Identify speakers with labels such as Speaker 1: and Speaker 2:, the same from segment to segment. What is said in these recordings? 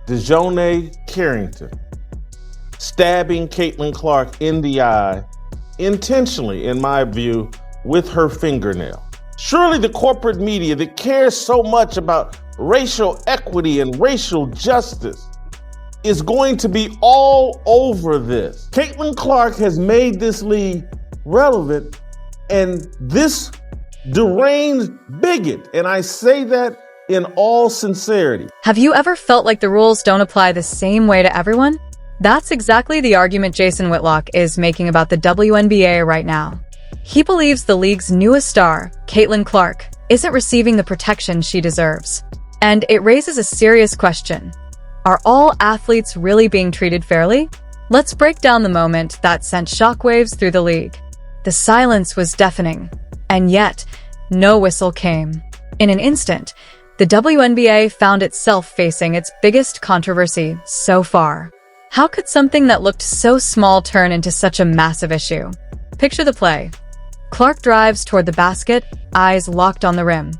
Speaker 1: DiJonai Carrington stabbing Caitlin Clark in the eye, intentionally, in my view, with her fingernail. Surely the corporate media that cares so much about racial equity and racial justice is going to be all over this. Caitlin Clark has made this league relevant, and this deranged bigot, and I say that in all sincerity.
Speaker 2: Have you ever felt like the rules don't apply the same way to everyone? That's exactly the argument Jason Whitlock is making about the WNBA right now. He believes the league's newest star, Caitlin Clark, isn't receiving the protection she deserves. And it raises a serious question. Are all athletes really being treated fairly? Let's break down the moment that sent shockwaves through the league. The silence was deafening, and yet, no whistle came. In an instant, the WNBA found itself facing its biggest controversy so far. How could something that looked so small turn into such a massive issue? Picture the play. Clark drives toward the basket, eyes locked on the rim.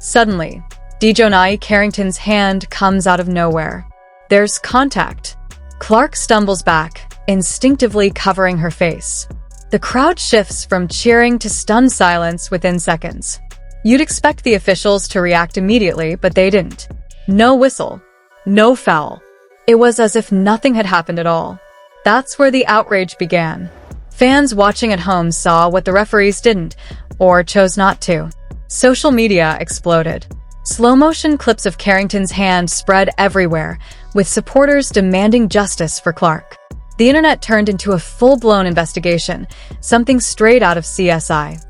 Speaker 2: Suddenly, DiJonai Carrington's hand comes out of nowhere. There's contact. Clark stumbles back, instinctively covering her face. The crowd shifts from cheering to stunned silence within seconds. You'd expect the officials to react immediately, but they didn't. No whistle. No foul. It was as if nothing had happened at all. That's where the outrage began. Fans watching at home saw what the referees didn't, or chose not to. Social media exploded. Slow-motion clips of Carrington's hand spread everywhere, with supporters demanding justice for Clark. The internet turned into a full-blown investigation, something straight out of CSI.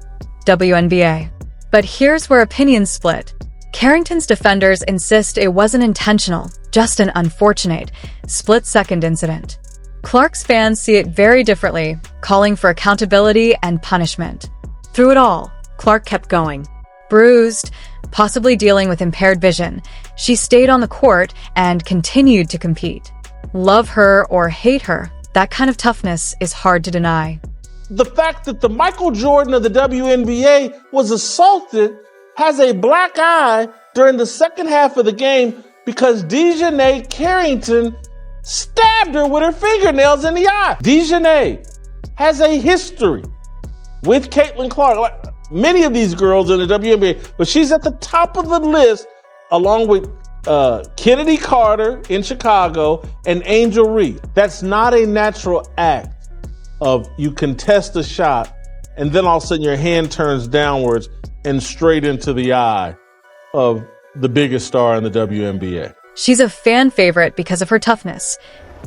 Speaker 2: WNBA. But here's where opinions split. Carrington's defenders insist it wasn't intentional, just an unfortunate, split-second incident. Clark's fans see it very differently, calling for accountability and punishment. Through it all, Clark kept going. Bruised, possibly dealing with impaired vision, she stayed on the court and continued to compete. Love her or hate her, that kind of toughness is hard to deny.
Speaker 1: The fact that the Michael Jordan of the WNBA was assaulted has a black eye during the second half of the game because DiJonai Carrington stabbed her with her fingernails in the eye. DiJonai has a history with Caitlin Clark, like many of these girls in the WNBA, but she's at the top of the list along with Kennedy Carter in Chicago and Angel Reese. That's not a natural act of you contest a shot and then all of a sudden your hand turns downwards and straight into the eye of the biggest star in the WNBA.
Speaker 2: She's a fan favorite because of her toughness.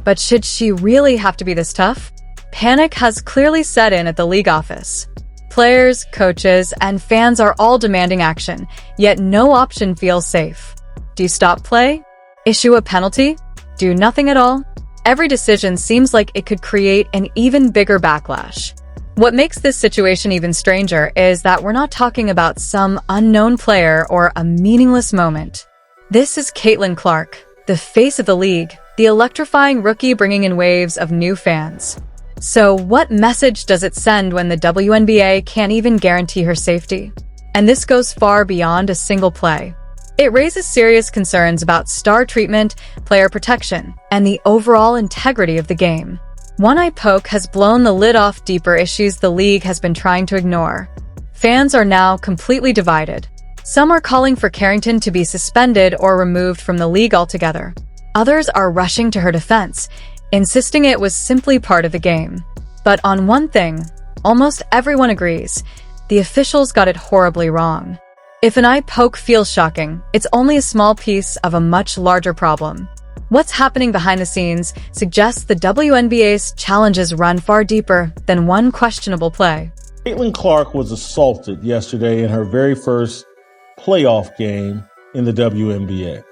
Speaker 2: But should she really have to be this tough? Panic has clearly set in at the league office. Players, coaches, and fans are all demanding action, yet no option feels safe. Do you stop play? Issue a penalty? Do nothing at all? Every decision seems like it could create an even bigger backlash. What makes this situation even stranger is that we're not talking about some unknown player or a meaningless moment. This is Caitlin Clark, the face of the league, the electrifying rookie bringing in waves of new fans. So what message does it send when the WNBA can't even guarantee her safety? And this goes far beyond a single play. It raises serious concerns about star treatment, player protection, and the overall integrity of the game. One eye poke has blown the lid off deeper issues the league has been trying to ignore. Fans are now completely divided. Some are calling for Carrington to be suspended or removed from the league altogether. Others are rushing to her defense, insisting it was simply part of the game. But on one thing, almost everyone agrees, the officials got it horribly wrong. If an eye poke feels shocking, it's only a small piece of a much larger problem. What's happening behind the scenes suggests the WNBA's challenges run far deeper than one questionable play.
Speaker 1: Caitlin Clark was assaulted yesterday in her very first playoff game in the WNBA.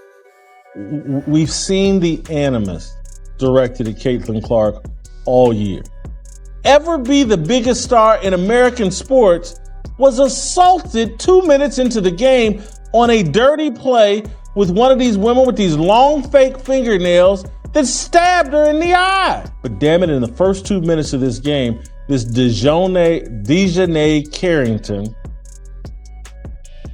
Speaker 1: We've seen the animus directed at Caitlin Clark all year. Ever be the biggest star in American sports was assaulted 2 minutes into the game on a dirty play with one of these women with these long fake fingernails that stabbed her in the eye. But damn it, in the first 2 minutes of this game, this DiJonai Carrington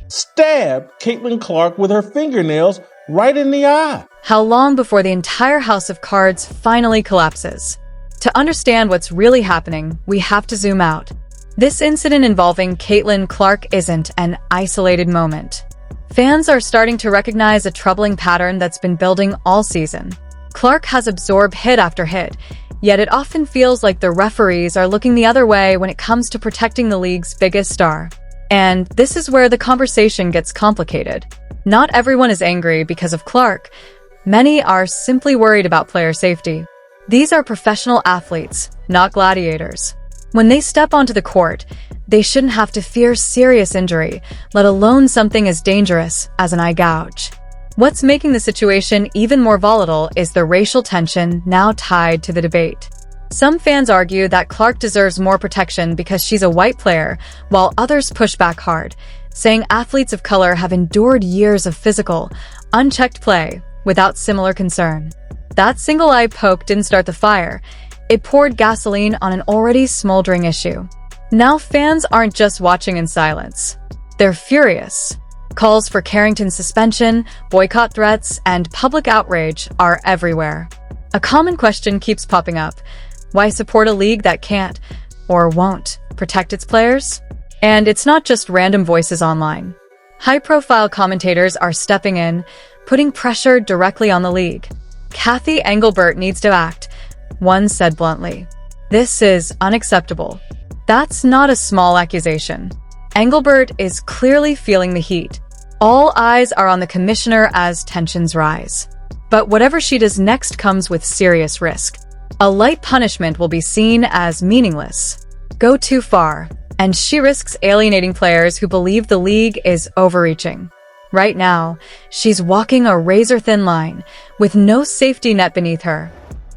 Speaker 1: stabbed Caitlin Clark with her fingernails right in the eye.
Speaker 2: How long before the entire house of cards finally collapses? To understand what's really happening, we have to zoom out. This incident involving Caitlin Clark isn't an isolated moment. Fans are starting to recognize a troubling pattern that's been building all season. Clark has absorbed hit after hit, yet it often feels like the referees are looking the other way when it comes to protecting the league's biggest star. And this is where the conversation gets complicated. Not everyone is angry because of Clark. Many are simply worried about player safety. These are professional athletes, not gladiators. When they step onto the court, they shouldn't have to fear serious injury, let alone something as dangerous as an eye gouge. What's making the situation even more volatile is the racial tension now tied to the debate. Some fans argue that Clark deserves more protection because she's a white player, while others push back hard, saying athletes of color have endured years of physical, unchecked play without similar concern. That single eye poke didn't start the fire. It poured gasoline on an already smoldering issue. Now fans aren't just watching in silence. They're furious. Calls for Carrington's suspension, boycott threats, and public outrage are everywhere. A common question keeps popping up. Why support a league that can't, or won't, protect its players? And it's not just random voices online. High-profile commentators are stepping in, putting pressure directly on the league. Kathy Engelbert needs to act, one said bluntly. This is unacceptable. That's not a small accusation. Engelbert is clearly feeling the heat. All eyes are on the commissioner as tensions rise. But whatever she does next comes with serious risk. A light punishment will be seen as meaningless. Go too far, and she risks alienating players who believe the league is overreaching. Right now, she's walking a razor-thin line, with no safety net beneath her.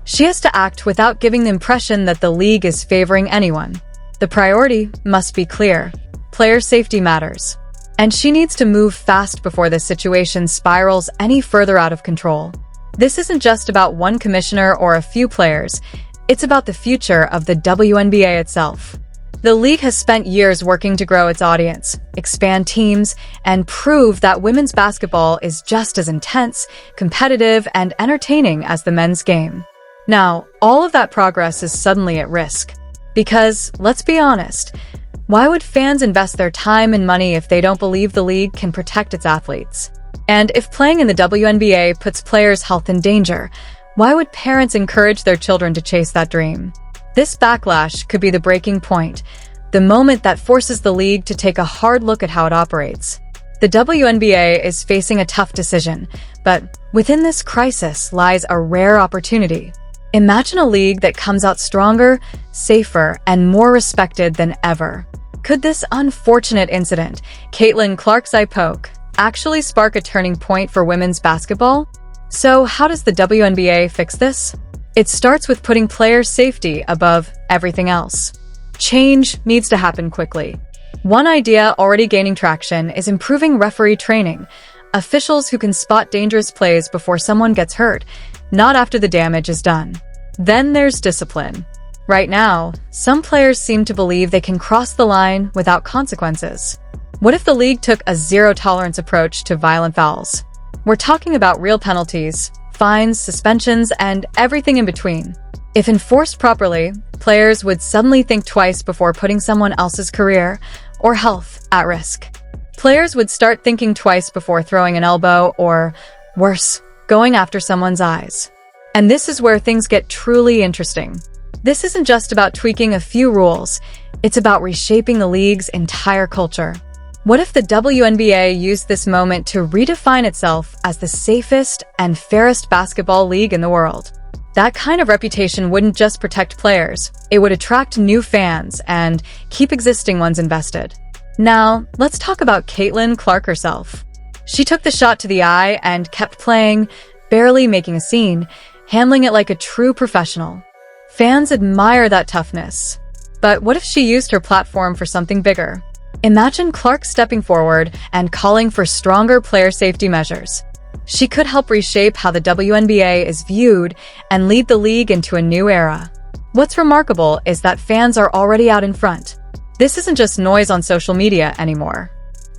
Speaker 2: She has to act without giving the impression that the league is favoring anyone. The priority must be clear. Player safety matters. And she needs to move fast before this situation spirals any further out of control. This isn't just about one commissioner or a few players. It's about the future of the WNBA itself. The league has spent years working to grow its audience, expand teams, and prove that women's basketball is just as intense, competitive, and entertaining as the men's game. Now, all of that progress is suddenly at risk. Because, let's be honest, why would fans invest their time and money if they don't believe the league can protect its athletes? And if playing in the WNBA puts players' health in danger, why would parents encourage their children to chase that dream? This backlash could be the breaking point, the moment that forces the league to take a hard look at how it operates. The WNBA is facing a tough decision, but within this crisis lies a rare opportunity. Imagine a league that comes out stronger, safer, and more respected than ever. Could this unfortunate incident, Caitlin Clark's eye poke, actually spark a turning point for women's basketball? So how does the WNBA fix this? It starts with putting player safety above everything else. Change needs to happen quickly. One idea already gaining traction is improving referee training, officials who can spot dangerous plays before someone gets hurt, not after the damage is done. Then there's discipline. Right now, some players seem to believe they can cross the line without consequences. What if the league took a zero-tolerance approach to violent fouls? We're talking about real penalties, fines, suspensions, and everything in between. If enforced properly, players would suddenly think twice before putting someone else's career or health at risk. Players would start thinking twice before throwing an elbow or, worse, going after someone's eyes. And this is where things get truly interesting. This isn't just about tweaking a few rules, it's about reshaping the league's entire culture. What if the WNBA used this moment to redefine itself as the safest and fairest basketball league in the world? That kind of reputation wouldn't just protect players, it would attract new fans and keep existing ones invested. Now, let's talk about Caitlin Clark herself. She took the shot to the eye and kept playing, barely making a scene, handling it like a true professional. Fans admire that toughness. But what if she used her platform for something bigger? Imagine Clark stepping forward and calling for stronger player safety measures. She could help reshape how the WNBA is viewed and lead the league into a new era. What's remarkable is that fans are already out in front. This isn't just noise on social media anymore.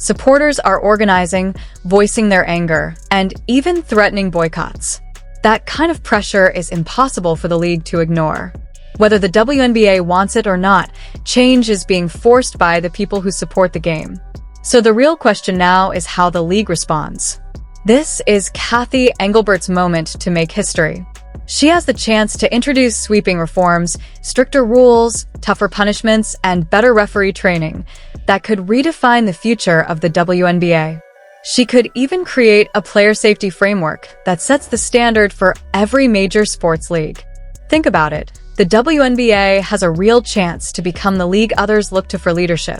Speaker 2: Supporters are organizing, voicing their anger, and even threatening boycotts. That kind of pressure is impossible for the league to ignore. Whether the WNBA wants it or not, change is being forced by the people who support the game. So the real question now is how the league responds. This is Kathy Engelbert's moment to make history. She has the chance to introduce sweeping reforms, stricter rules, tougher punishments, and better referee training that could redefine the future of the WNBA. She could even create a player safety framework that sets the standard for every major sports league. Think about it. The WNBA has a real chance to become the league others look to for leadership.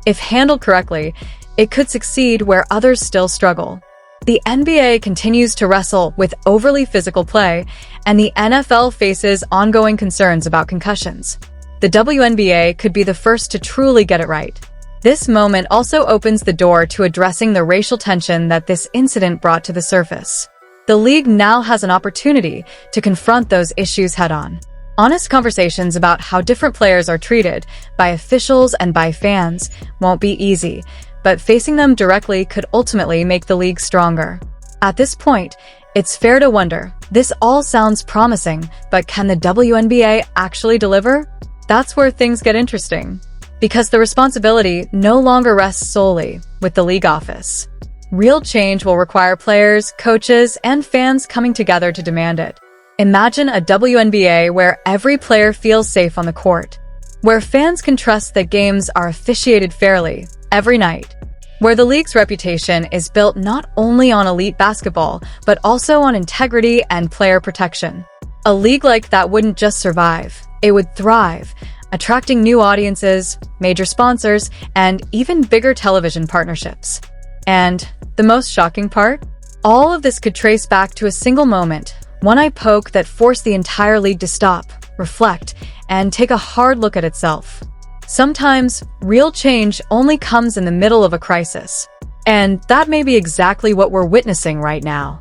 Speaker 2: If handled correctly, it could succeed where others still struggle. The NBA continues to wrestle with overly physical play, and the NFL faces ongoing concerns about concussions. The WNBA could be the first to truly get it right. This moment also opens the door to addressing the racial tension that this incident brought to the surface. The league now has an opportunity to confront those issues head-on. Honest conversations about how different players are treated by officials and by fans won't be easy, but facing them directly could ultimately make the league stronger. At this point, it's fair to wonder, this all sounds promising, but can the WNBA actually deliver? That's where things get interesting. Because the responsibility no longer rests solely with the league office. Real change will require players, coaches, and fans coming together to demand it. Imagine a WNBA where every player feels safe on the court, where fans can trust that games are officiated fairly every night, where the league's reputation is built not only on elite basketball, but also on integrity and player protection. A league like that wouldn't just survive, it would thrive, attracting new audiences, major sponsors, and even bigger television partnerships. And the most shocking part? All of this could trace back to a single moment, one eye poke that forced the entire league to stop, reflect, and take a hard look at itself. Sometimes, real change only comes in the middle of a crisis. And that may be exactly what we're witnessing right now.